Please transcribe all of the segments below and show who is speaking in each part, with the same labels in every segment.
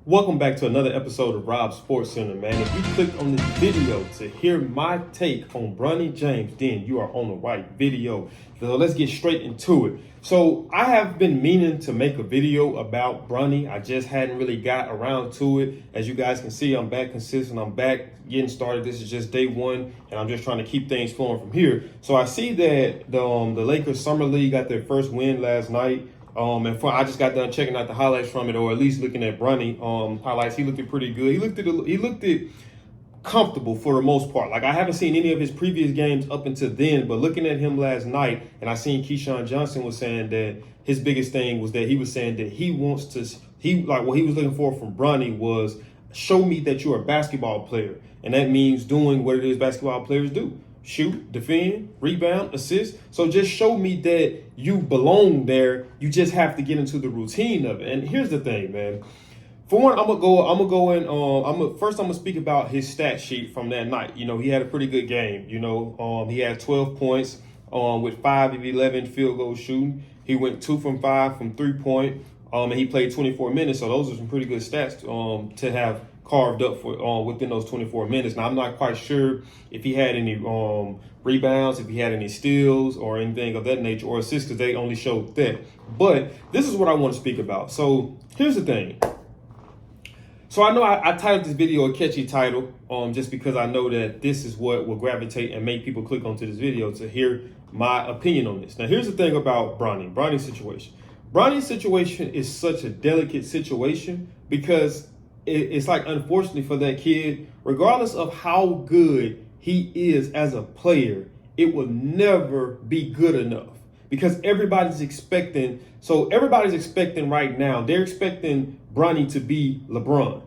Speaker 1: Welcome back to another episode of Rob Sports Center, man. If you clicked on this video to hear my take on Bronny James, then you are on the right video. So let's get straight into it. So I have been meaning to make a video about Bronny. I just hadn't really got around to it. As you guys can see, I'm back consistent. I'm back getting started. This is just day one, and I'm just trying to keep things flowing from here. So I see that the Lakers Summer League got their first win last night. I just got done checking out the highlights from it, or at least looking at Bronny highlights. He looked pretty good. He looked comfortable for the most part. Like, I haven't seen any of his previous games up until then, but looking at him last night, and I seen Keyshawn Johnson was saying that his biggest thing was that he was saying that what he was looking for from Bronny was show me that you're a basketball player, and that means doing what it is basketball players do. Shoot, defend, rebound, assist. So just show me that you belong there. You just have to get into the routine of it. And here's the thing, man. For one, I'm gonna speak about his stat sheet from that night. You know, he had a pretty good game. You know, he had 12 points with 5 of 11 field goal shooting. He went 2 from 5 from 3-point. And he played 24 minutes. So those are some pretty good stats to have carved up for within those 24 minutes. Now, I'm not quite sure if he had any rebounds, if he had any steals or anything of that nature, or assists, because they only showed that. But this is what I want to speak about. So here's the thing. So I know I titled this video a catchy title just because I know that this is what will gravitate and make people click onto this video to hear my opinion on this. Now, here's the thing about Bronny's situation. Bronny's situation is such a delicate situation because it's like, unfortunately for that kid, regardless of how good he is as a player, it will never be good enough because everybody's expecting right now, they're expecting Bronny to be LeBron.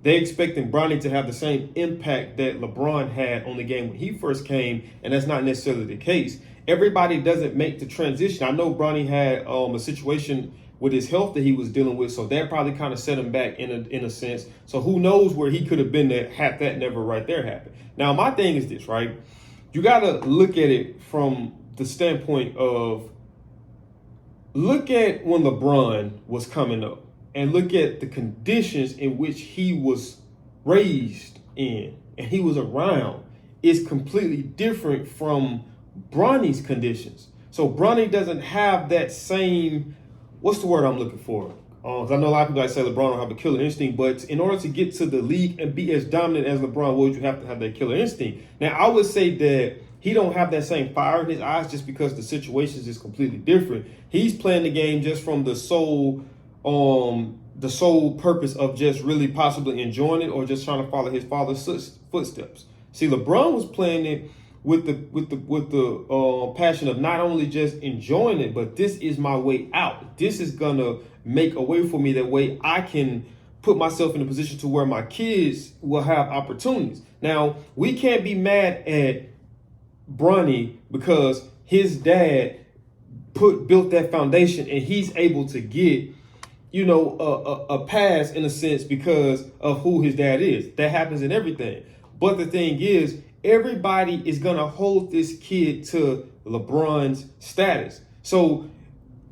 Speaker 1: They're expecting Bronny to have the same impact that LeBron had on the game when he first came, and that's not necessarily the case. Everybody doesn't make the transition. I know Bronny had a situation with his health that he was dealing with, so that probably kind of set him back in a sense. So who knows where he could have been that had that never right there happened. Now, my thing is this, right? You got to look at it from the standpoint of, look at when LeBron was coming up and look at the conditions in which he was raised in and he was around. Is completely different from Bronny's conditions. So Bronny doesn't have that same, what's the word I'm looking for? Because I know a lot of people say LeBron don't have a killer instinct, but in order to get to the league and be as dominant as LeBron would, you have to have that killer instinct. Now, I would say that he don't have that same fire in his eyes just because the situations is completely different. He's playing the game just from the sole purpose of just really possibly enjoying it or just trying to follow his father's footsteps. See, LeBron was playing it with the passion of not only just enjoying it, but this is my way out. This is gonna make a way for me. That way I can put myself in a position to where my kids will have opportunities. Now, we can't be mad at Bronny because his dad built that foundation and he's able to get, you know, a pass in a sense because of who his dad is. That happens in everything. But the thing is, everybody is going to hold this kid to LeBron's status. So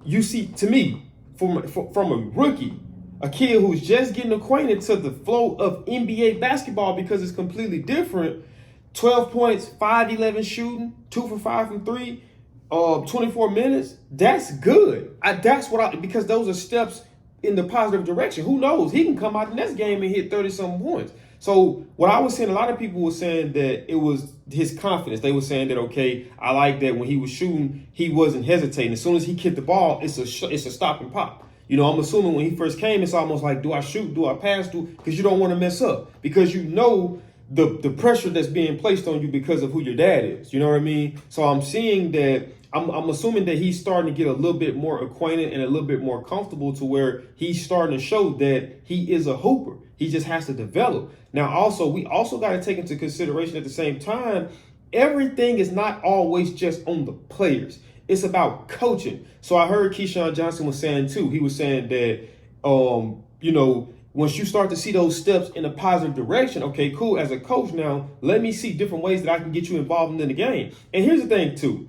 Speaker 1: you see, to me, from a rookie, a kid who's just getting acquainted to the flow of NBA basketball because it's completely different, 12 points, 5-11 shooting, 2 for 5 from 3, 24 minutes, that's good. Because those are steps in the positive direction. Who knows? He can come out the next game and hit 30-something points. So what I was saying, a lot of people were saying that it was his confidence. They were saying that, okay, I like that when he was shooting, he wasn't hesitating. As soon as he kicked the ball, it's a stop and pop. You know, I'm assuming when he first came, it's almost like, do I shoot? Do I pass? Because you don't want to mess up. Because you know the pressure that's being placed on you because of who your dad is. You know what I mean? So I'm seeing that, I'm assuming that he's starting to get a little bit more acquainted and a little bit more comfortable to where he's starting to show that he is a hooper. He just has to develop. Now, we also got to take into consideration at the same time, everything is not always just on the players. It's about coaching. So I heard Keyshawn Johnson was saying too. He was saying that, you know, once you start to see those steps in a positive direction, okay, cool. As a coach now, let me see different ways that I can get you involved in the game. And here's the thing too.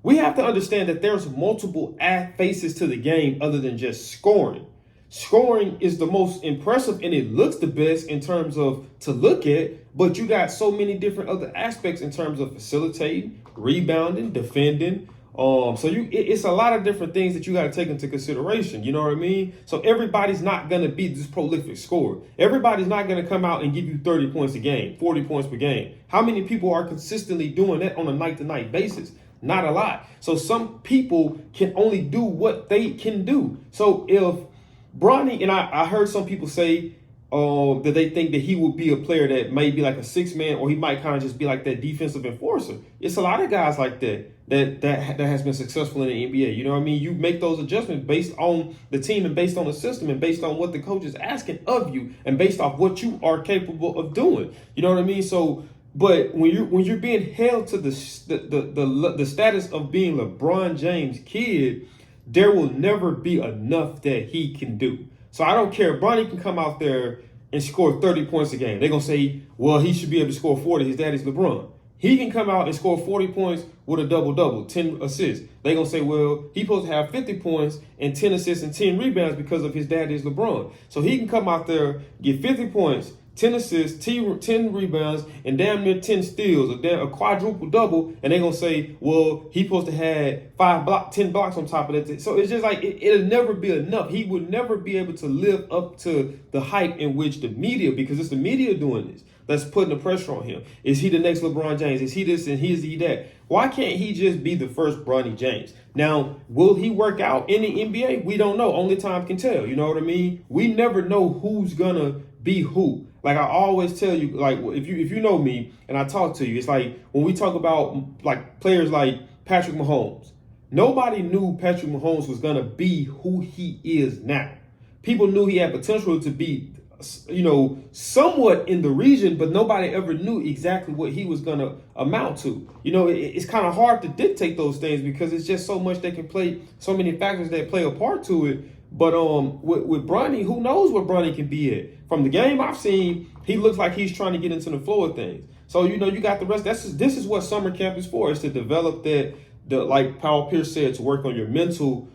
Speaker 1: We have to understand that there's multiple faces to the game other than just scoring. Scoring is the most impressive and it looks the best in terms of to look at, but you got so many different other aspects in terms of facilitating, rebounding, defending. It's a lot of different things that you got to take into consideration. You know what I mean? So everybody's not going to be this prolific scorer. Everybody's not going to come out and give you 30 points a game, 40 points per game. How many people are consistently doing that on a night-to-night basis? Not a lot. So some people can only do what they can do. So if Bronny, and I heard some people say that they think that he would be a player that may be like a six man, or he might kind of just be like that defensive enforcer. It's a lot of guys like that has been successful in the NBA. You know what I mean? You make those adjustments based on the team and based on the system and based on what the coach is asking of you and based off what you are capable of doing. You know what I mean? So, but when you're being held to the status of being LeBron James' kid, there will never be enough that he can do. So I don't care. Bronny can come out there and score 30 points a game. They're going to say, well, he should be able to score 40. His daddy's LeBron. He can come out and score 40 points with a double-double, 10 assists. They're going to say, well, he's supposed to have 50 points and 10 assists and 10 rebounds because of his daddy's LeBron. So he can come out there, get 50 points, 10 assists, 10 rebounds, and damn near 10 steals, a quadruple double, and they're going to say, well, he's supposed to have 10 blocks on top of that. So it's just like, it'll never be enough. He would never be able to live up to the hype in which the media, because it's the media doing this, that's putting the pressure on him. Is he the next LeBron James? Is he this and is he that? Why can't he just be the first Bronny James? Now, will he work out in the NBA? We don't know. Only time can tell. You know what I mean? We never know who's going to be who. Like I always tell you, like if you know me and I talk to you, it's like when we talk about like players like Patrick Mahomes, nobody knew Patrick Mahomes was gonna be who he is now. People knew he had potential to be, somewhat in the region, but nobody ever knew exactly what he was gonna amount to. It's kind of hard to dictate those things because it's just so much that can play, so many factors that play a part to it. But with Bronny, who knows what Bronny can be at? From the game I've seen, he looks like he's trying to get into the flow of things. So you got the rest. This is what summer camp is for. Is to develop like Paul Pierce said, to work on your mental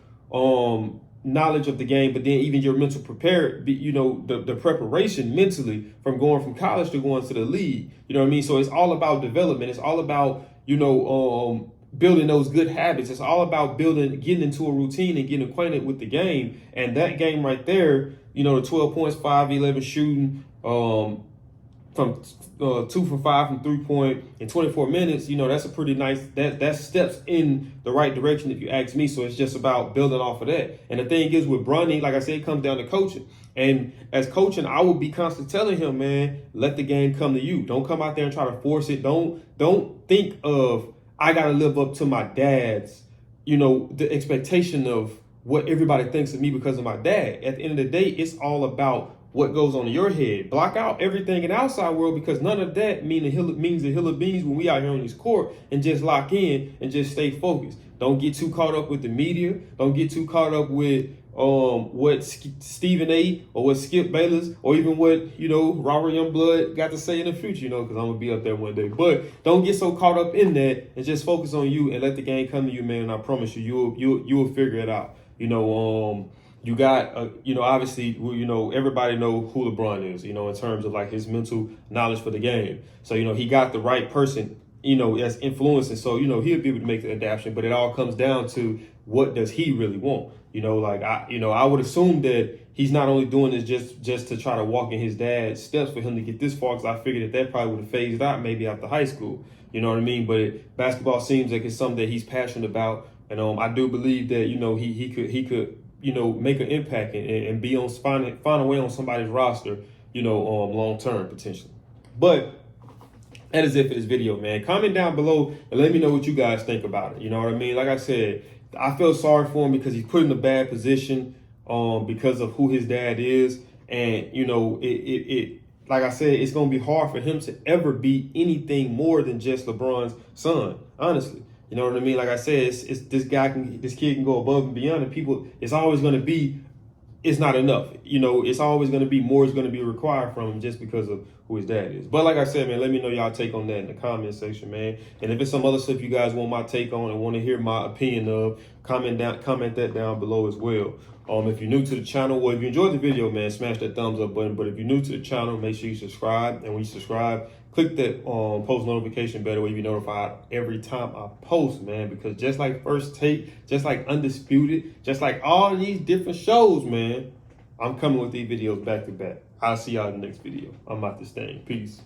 Speaker 1: knowledge of the game, but then even your mental the preparation mentally from going from college to going to the league. You know what I mean? So it's all about development. It's all about building those good habits. It's all about getting into a routine and getting acquainted with the game. And that game right there, the 12 points, 5-11 shooting, from 2 from 5 from 3-point in 24 minutes, that's a pretty nice, that steps in the right direction if you ask me. So it's just about building off of that. And the thing is with Bronny, like I said, it comes down to coaching. And as coaching, I will be constantly telling him, man, let the game come to you. Don't come out there and try to force it. Don't think of, I got to live up to my dad's, the expectation of what everybody thinks of me because of my dad. At the end of the day, it's all about what goes on in your head. Block out everything in the outside world because none of that means a hill of beans when we out here on this court, and just lock in and just stay focused. Don't get too caught up with the media. Don't get too caught up with what Stephen A. or what Skip Bayless or even what, Robert Youngblood got to say in the future, because I'm going to be up there one day. But don't get so caught up in that and just focus on you and let the game come to you, man. And I promise you, you'll figure it out. You got, obviously, everybody know who LeBron is, in terms of like his mental knowledge for the game. So, he got the right person, as influencing. So, he'll be able to make the adaptation, but it all comes down to what does he really want? I would assume that he's not only doing this just to try to walk in his dad's steps for him to get this far, because I figured that probably would have phased out maybe after high school. You know what I mean? But basketball seems like it's something that he's passionate about. And I do believe that, he could make an impact and be find a way on somebody's roster, long term potentially. But that is it for this video, man. Comment down below and let me know what you guys think about it. You know what I mean? Like I said, I feel sorry for him because he's put in a bad position because of who his dad is. And, like I said, it's going to be hard for him to ever be anything more than just LeBron's son, honestly. You know what I mean? Like I said, it's this kid can go above and beyond, and people, it's always going to be, it's not enough. It's always going to be more is going to be required from him just because of who his dad is. But like I said, man, let me know y'all take on that in the comment section, man. And if it's some other stuff you guys want my take on and want to hear my opinion of, comment that down below as well. If you're new to the channel, well, if you enjoyed the video, man, smash that thumbs up button. But if you're new to the channel, make sure you subscribe. And when you subscribe, click that post notification bell where you be notified every time I post, man. Because just like First Take, just like Undisputed, just like all these different shows, man, I'm coming with these videos back to back. I'll see y'all in the next video. I'm out this thing. Peace.